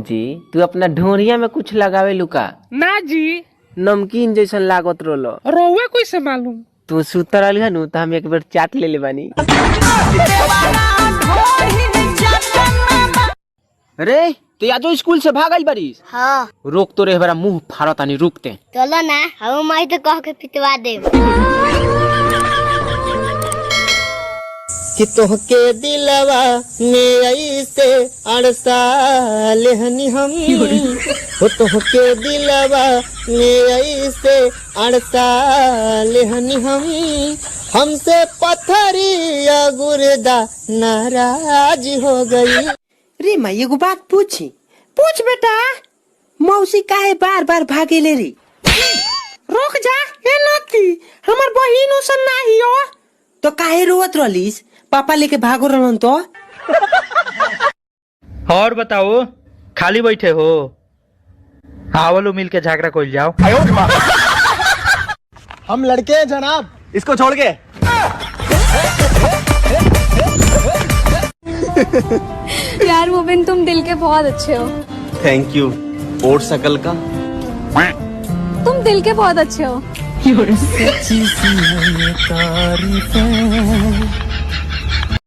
भौजी तू अपना ढोरिया में कुछ लगावे लुका? ना जी, नमकीन जैसन लागत रोलो। रउआ कैसे मालूम? तू सुतर रहली हनु त हम एक बार चाट ले बानी। रे तू आज स्कूल से भागल बारिस? हाँ। रोक तो रे, बड़ा मुंह फाड़तानी, रुकते। चलो ना, हम माई तो कह के पिटवा दे। कि तोहके दिलवा में ऐसे अड़सा लेहनी हम हो, तोहके दिलवा में ऐसे अड़सा लेहनी हमसे पत्थरिया गुर्दा नाराज हो गई। रे माई एगो बात पूछ बेटा, मौसी काहे बार बार भागे ले री? रुक जा, ए नती, हमर बहिन उसन नाही हो। तो काहे रोवत रहलीस? पापा लेके भागो रहलन तो। और बताओ, खाली बैठे हो? आवलो मिल के झगड़ा कोई जाओ। हम लड़के हैं जनाब, इसको छोड़ के। यार मोबिन, तुम दिल के बहुत अच्छे हो। Thank you. और शकल का? तुम दिल के बहुत अच्छे हो।